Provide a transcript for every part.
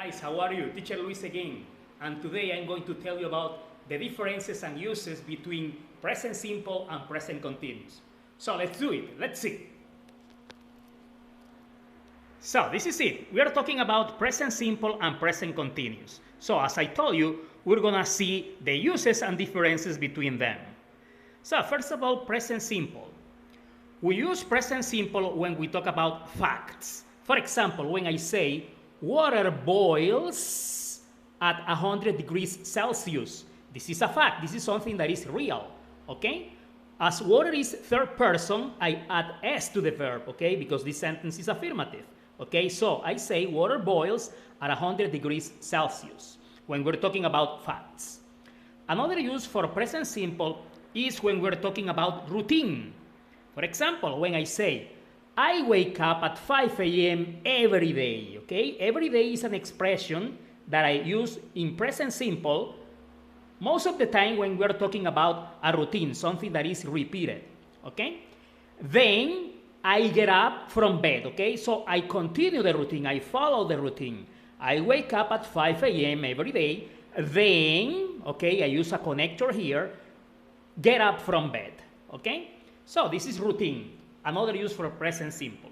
guys, how are you? Teacher Luis again. And today I'm going to tell you about the differences and uses between present simple and present continuous. So let's do it. Let's see. So this is it. We are talking about present simple and present continuous. So as I told you, we're gonna see the uses and differences between them. So first of all, present simple. We use present simple when we talk about facts. For example, when I say water boils at 100 degrees Celsius, this is a fact. This is something that is real, okay? As water is third person, I add s to the verb, okay? Because this sentence is affirmative, okay? So I say water boils at 100 degrees Celsius when we're talking about facts. Another use for present simple is when we're talking about routine. For example, when I say, I wake up at 5 a.m. every day, okay? Every day is an expression that I use in present simple most of the time when we're talking about a routine, something that is repeated, okay? Then I get up from bed, okay? So I continue the routine, I follow the routine. I wake up at 5 a.m. every day, then, okay, I use a connector here, get up from bed, okay? So this is routine, another use for present simple.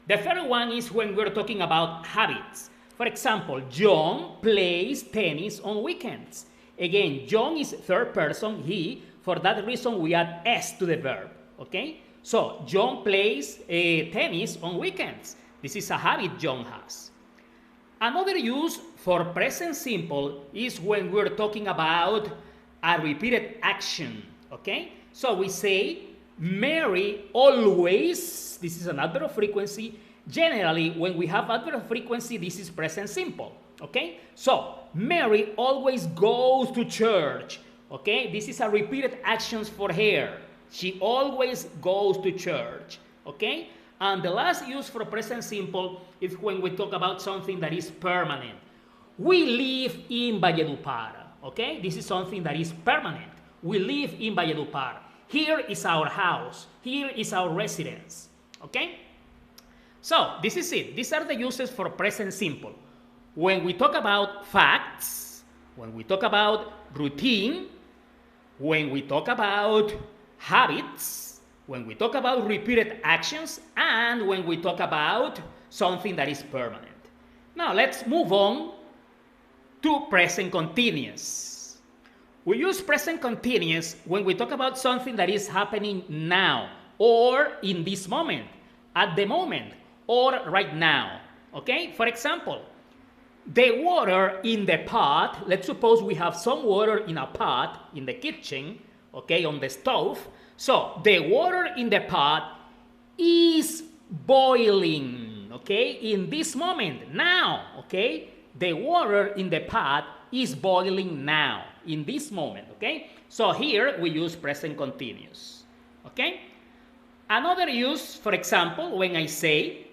The third one is when we're talking about habits. For example, John plays tennis on weekends. Again, John is third person, he. For that reason, we add s to the verb, okay? So John plays tennis on weekends. This is a habit John has. Another use for present simple is when we're talking about a repeated action, okay? So we say, Mary always, this is an adverb of frequency. Generally, when we have adverb of frequency, this is present simple, okay? So, Mary always goes to church, okay? This is a repeated action for her. She always goes to church, okay? And the last use for present simple is when we talk about something that is permanent. We live in Valledupar, okay? This is something that is permanent. We live in Valledupar. Here is our house. Here is our residence. Okay? So, this is it. These are the uses for present simple. When we talk about facts, when we talk about routine, when we talk about habits, when we talk about repeated actions, and when we talk about something that is permanent. Now, let's move on to present continuous. We use present continuous when we talk about something that is happening now, or in this moment, at the moment, or right now, okay? For example, the water in the pot, let's suppose we have some water in a pot in the kitchen, okay, on the stove. So, the water in the pot is boiling, okay, in this moment, now, okay? The water in the pot is boiling now, in this moment, okay? So here we use present continuous, okay? Another use, for example, when I say,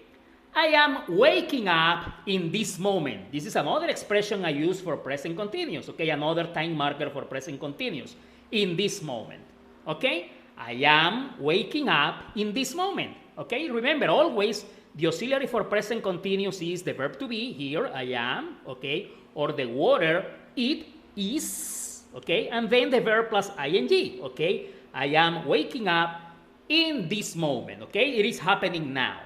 I am waking up in this moment. This is another expression I use for present continuous, okay? Another time marker for present continuous, in this moment, okay? I am waking up in this moment, okay? Remember, always, the auxiliary for present continuous is the verb to be, here, I am, okay? Or the water, it is, okay? And then the verb plus ing, okay? I am waking up in this moment, okay? It is happening now.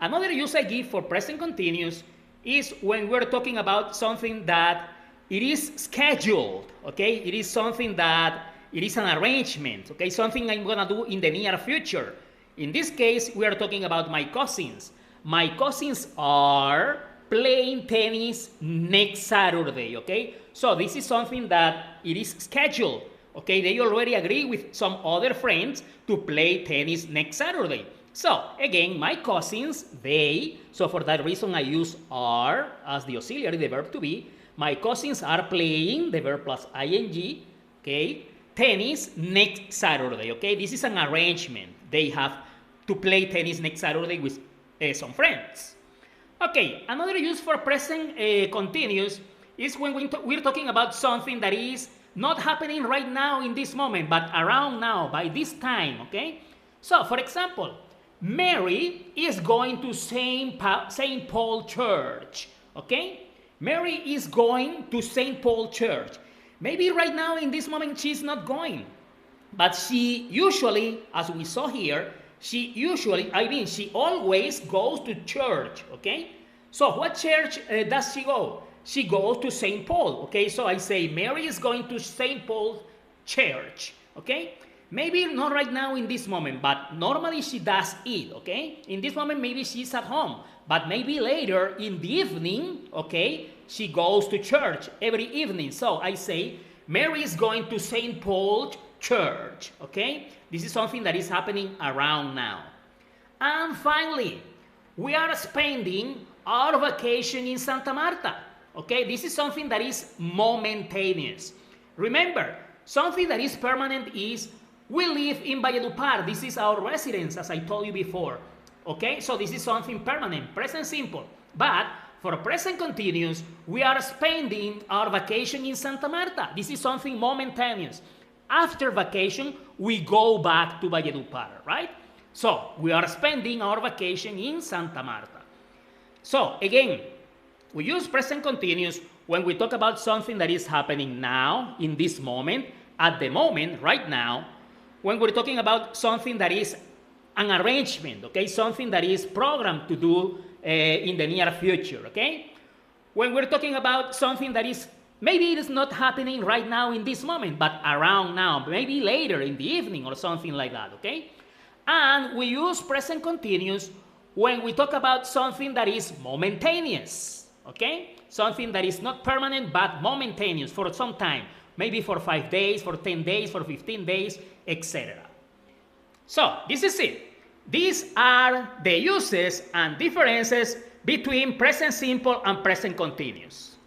Another use I give for present continuous is when we're talking about something that it is scheduled, okay? It is something that it is an arrangement, okay? Something I'm gonna do in the near future. In this case, we are talking about my cousins. My cousins are playing tennis next Saturday, okay? So this is something that it is scheduled, okay? They already agree with some other friends to play tennis next Saturday. So again, my cousins, they, so for that reason I use are as the auxiliary, the verb to be. My cousins are playing, the verb plus ing, okay? Tennis next Saturday, okay? This is an arrangement. They have to play tennis next Saturday with some friends. Okay, another use for present continuous is when we're talking about something that is not happening right now in this moment, but around now, by this time, okay? So, for example, Mary is going to St. Paul Church, okay? Mary is going to St. Paul Church. Maybe right now in this moment she's not going, but she usually, as we saw here, she always goes to church, okay? So what church does she go? She goes to St. Paul, okay? So I say Mary is going to St. Paul Church, okay? Maybe not right now in this moment, but normally she does it, okay? In this moment, maybe she's at home, but maybe later in the evening, okay, she goes to church every evening. So I say Mary is going to St. Paul Church, okay? This is something that is happening around now. And finally, we are spending our vacation in Santa Marta, okay? This is something that is momentaneous. Remember, something that is permanent is we live in Valledupar. This is our residence, as I told you before. Okay, so this is something permanent, present simple. But for present continuous, we are spending our vacation in Santa Marta. This is something momentaneous. After vacation, we go back to Valledupar, right? So we are spending our vacation in Santa Marta. So again, we use present continuous when we talk about something that is happening now, in this moment, at the moment, right now, when we're talking about something that is an arrangement, okay, something that is programmed to do in the near future, okay? When we're talking about something that is, maybe it is not happening right now in this moment, but around now, maybe later in the evening or something like that, okay? And we use present continuous when we talk about something that is momentaneous, okay? Something that is not permanent, but momentaneous for some time. Maybe for 5 days, for 10 days, for 15 days, etc. So, this is it. These are the uses and differences between present simple and present continuous.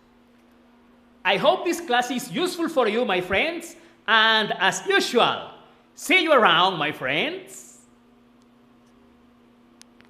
I hope this class is useful for you, my friends. And as usual, see you around, my friends.